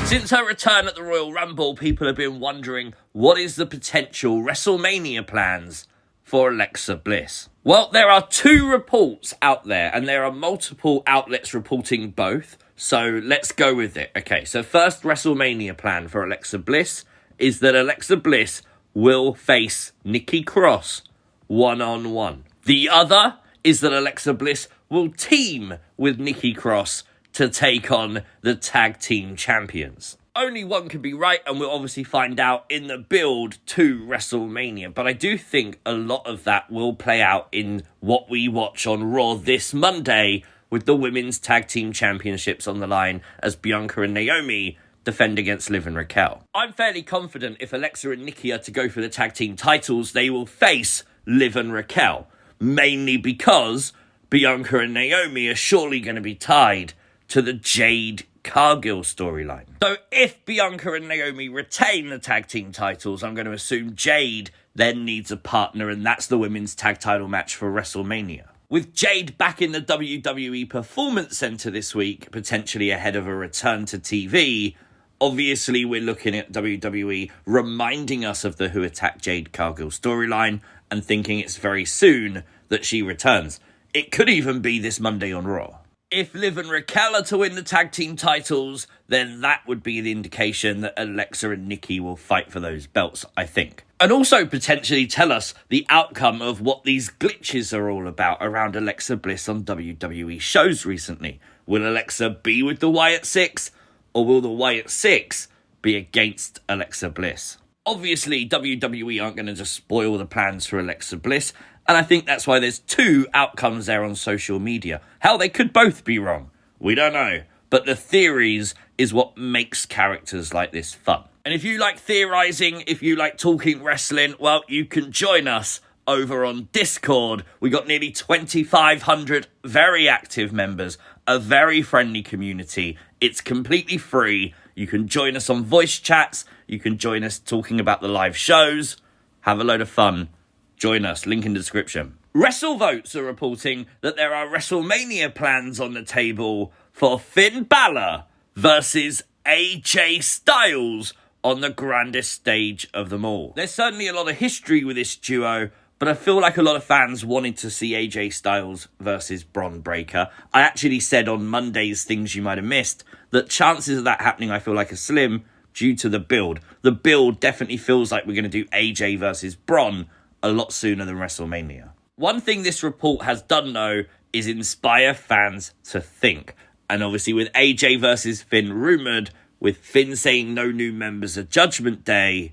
Since her return at the Royal Rumble, people have been wondering what is the potential WrestleMania plans for Alexa Bliss. Well, there are 2 reports out there, and there are multiple outlets reporting both, so let's go with it. Okay, so first WrestleMania plan for Alexa Bliss is that Alexa Bliss will face Nikki Cross one-on-one. The other is that Alexa Bliss will team with Nikki Cross to take on the tag team champions. Only one can be right, and we'll obviously find out in the build to WrestleMania. But I do think a lot of that will play out in what we watch on Raw this Monday, with the women's tag team championships on the line as Bianca and Naomi defend against Liv and Raquel. I'm fairly confident if Alexa and Nikki are to go for the tag team titles, they will face Liv and Raquel, mainly because Bianca and Naomi are surely going to be tied to the Jade Cargill storyline. So if Bianca and Naomi retain the tag team titles, I'm going to assume Jade then needs a partner, and that's the women's tag title match for WrestleMania. With Jade back in the WWE Performance Center this week, potentially ahead of a return to TV, obviously we're looking at WWE reminding us of the Who Attacked Jade Cargill storyline and thinking it's very soon that she returns. It could even be this Monday on Raw. If Liv and Raquel are to win the tag team titles, then that would be the indication that Alexa and Nikki will fight for those belts, I think. And also potentially tell us the outcome of what these glitches are all about around Alexa Bliss on WWE shows recently. Will Alexa be with the Wyatt 6, or will the Wyatt 6 be against Alexa Bliss? Obviously, WWE aren't going to just spoil the plans for Alexa Bliss, and I think that's why there's 2 outcomes there on social media. Hell, they could both be wrong. We don't know. But the theories is what makes characters like this fun. And if you like theorizing, if you like talking wrestling, well, you can join us over on Discord. We got nearly 2,500 very active members, a very friendly community. It's completely free. You can join us on voice chats. You can join us talking about the live shows. Have a load of fun. Join us, link in the description. WrestleVotes are reporting that there are WrestleMania plans on the table for Finn Balor versus AJ Styles on the grandest stage of them all. There's certainly a lot of history with this duo, but I feel like a lot of fans wanted to see AJ Styles versus Bron Breakker. I actually said on Monday's Things You Might Have Missed that chances of that happening I feel like are slim due to the build. The build definitely feels like we're going to do AJ versus Bron a lot sooner than WrestleMania. One thing this report has done, though, is inspire fans to think. And obviously with AJ versus Finn rumoured, with Finn saying no new members of Judgment Day,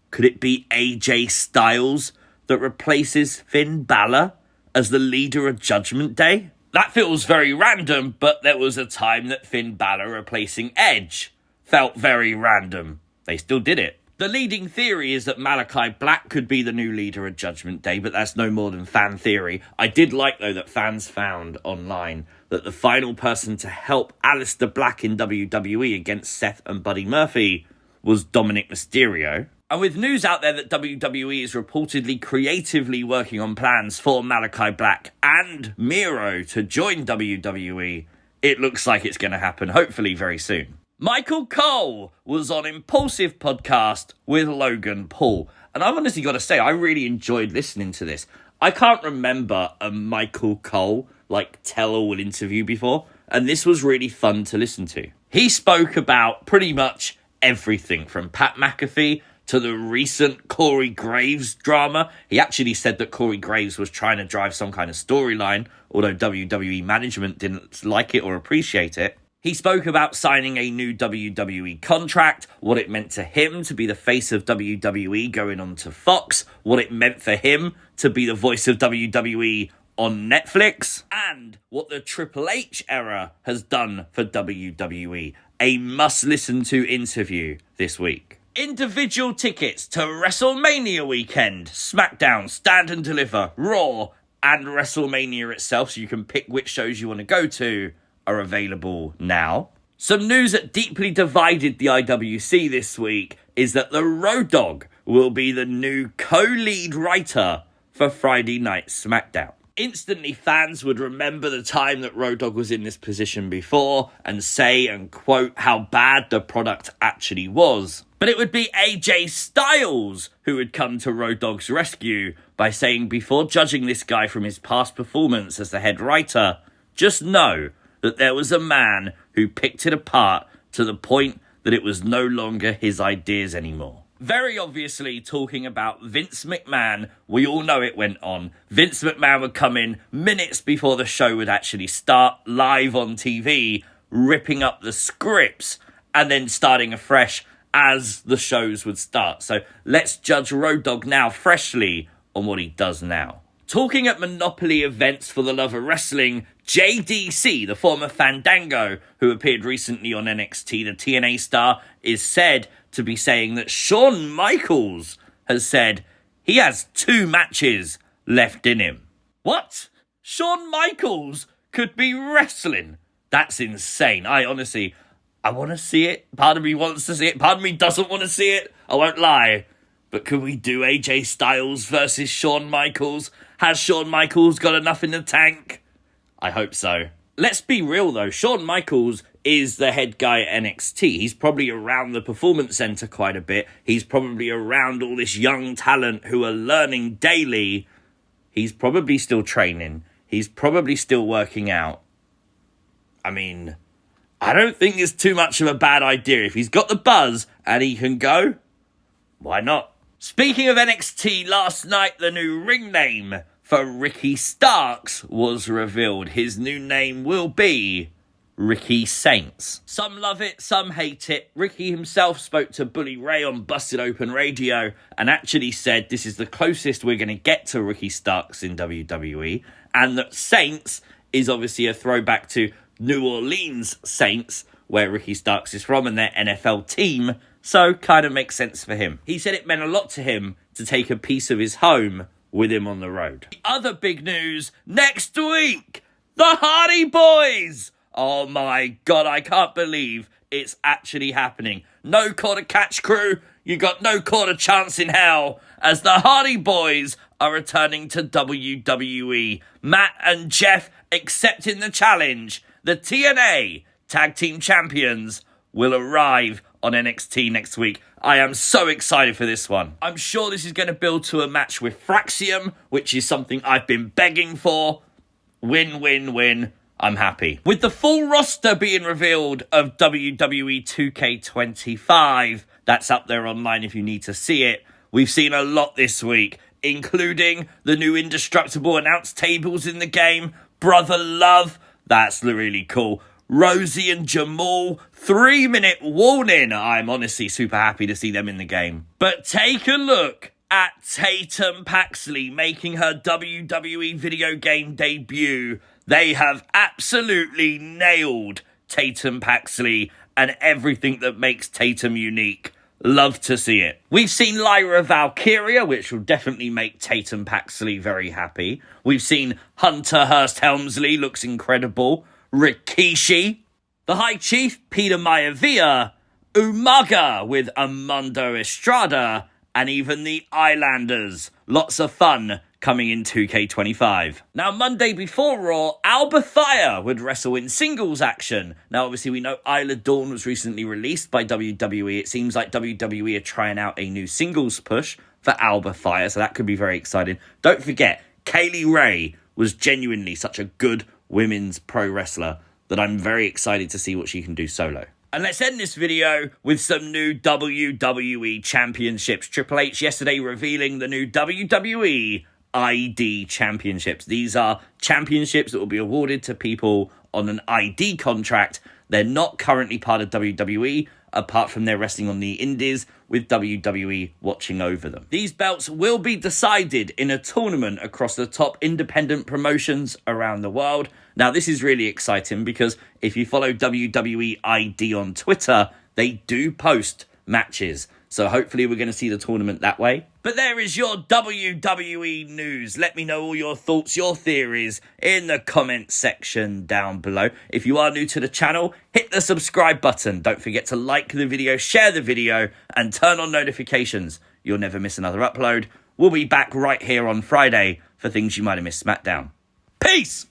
could it be AJ Styles that replaces Finn Balor as the leader of Judgment Day? That feels very random, but there was a time that Finn Balor replacing Edge felt very random. They still did it. The leading theory is that Malachi Black could be the new leader of Judgment Day, but that's no more than fan theory. I did like, though, that fans found online that the final person to help Aleister Black in WWE against Seth and Buddy Murphy was Dominic Mysterio. And with news out there that WWE is reportedly creatively working on plans for Malachi Black and Miro to join WWE, it looks like it's going to happen, hopefully very soon. Michael Cole was on Impulsive Podcast with Logan Paul. And I've honestly got to say, I really enjoyed listening to this. I can't remember a Michael Cole, tell-all interview before. And this was really fun to listen to. He spoke about pretty much everything from Pat McAfee to the recent Corey Graves drama. He actually said that Corey Graves was trying to drive some kind of storyline, although WWE management didn't like it or appreciate it. He spoke about signing a new WWE contract, what it meant to him to be the face of WWE going on to Fox, what it meant for him to be the voice of WWE on Netflix, and what the Triple H era has done for WWE. A must-listen-to interview this week. Individual tickets to WrestleMania weekend, SmackDown, Stand and Deliver, Raw, and WrestleMania itself, so you can pick which shows you want to go to, are available now. Some news that deeply divided the IWC this week is that the Road Dogg will be the new co-lead writer for Friday Night SmackDown. Instantly, fans would remember the time that Road Dogg was in this position before and say and quote how bad the product actually was. But it would be AJ Styles who would come to Road Dogg's rescue by saying, before judging this guy from his past performance as the head writer, just know that there was a man who picked it apart to the point that it was no longer his ideas anymore. Very obviously talking about Vince McMahon, we all know it went on. Vince McMahon would come in minutes before the show would actually start, live on TV, ripping up the scripts and then starting afresh as the shows would start. So let's judge Road Dogg now freshly on what he does now. Talking at Monopoly events for the love of wrestling, JDC, the former Fandango, who appeared recently on NXT, the TNA star, is said to be saying that Shawn Michaels has said he has 2 matches left in him. What? Shawn Michaels could be wrestling? That's insane. I want to see it. Part of me wants to see it. Part of me doesn't want to see it. I won't lie. But could we do AJ Styles versus Shawn Michaels? Has Shawn Michaels got enough in the tank? I hope so. Let's be real though, Shawn Michaels is the head guy at NXT. He's probably around the Performance Center quite a bit. He's probably around all this young talent who are learning daily. He's probably still training. He's probably still working out. I mean, I don't think it's too much of a bad idea. If he's got the buzz and he can go, why not? Speaking of NXT, last night the new ring name for Ricky Starks was revealed. His new name will be Ricky Saints. Some love it, some hate it. Ricky himself spoke to Bully Ray on Busted Open Radio and actually said this is the closest we're going to get to Ricky Starks in WWE, and that Saints is obviously a throwback to New Orleans Saints, where Ricky Starks is from, and their NFL team, so kind of makes sense for him. He said it meant a lot to him to take a piece of his home with him on the road. The other big news, next week, the Hardy Boyz! Oh my God, I can't believe it's actually happening. No quarter catch crew, you got no quarter chance in hell, as the Hardy Boyz are returning to WWE. Matt and Jeff accepting the challenge. The TNA Tag Team Champions will arrive on NXT next week. I am so excited for this one. I'm sure this is going to build to a match with Fraxium, which is something I've been begging for. Win, win, win. I'm happy. With the full roster being revealed of WWE 2K25, that's up there online if you need to see it. We've seen a lot this week, including the new indestructible announce tables in the game, Brother Love, that's really cool, Rosie and Jamal, 3-minute warning. I'm honestly super happy to see them in the game. But take a look at Tatum Paxley making her WWE video game debut. They have absolutely nailed Tatum Paxley and everything that makes Tatum unique. Love to see it. We've seen Lyra Valkyria, which will definitely make Tatum Paxley very happy. We've seen Hunter Hearst Helmsley, looks incredible. Rikishi, the High Chief, Peter Maivia, Umaga with Armando Estrada, and even the Islanders. Lots of fun coming in 2K25. Now, Monday before Raw, Alba Fyre would wrestle in singles action. Now, obviously, we know Isla Dawn was recently released by WWE. It seems like WWE are trying out a new singles push for Alba Fyre, so that could be very exciting. Don't forget, Kaylee Ray was genuinely such a good women's pro wrestler that I'm very excited to see what she can do solo. And let's end this video with some new WWE championships. Triple H yesterday revealing the new WWE ID championships. These are championships that will be awarded to people on an ID contract. They're not currently part of WWE, apart from their wrestling on the indies with WWE watching over them. These belts will be decided in a tournament across the top independent promotions around the world. Now, this is really exciting because if you follow WWE ID on Twitter, they do post matches. So hopefully we're going to see the tournament that way. But there is your WWE news. Let me know all your thoughts, your theories in the comment section down below. If you are new to the channel, hit the subscribe button. Don't forget to like the video, share the video, and turn on notifications. You'll never miss another upload. We'll be back right here on Friday for things you might have missed SmackDown. Peace!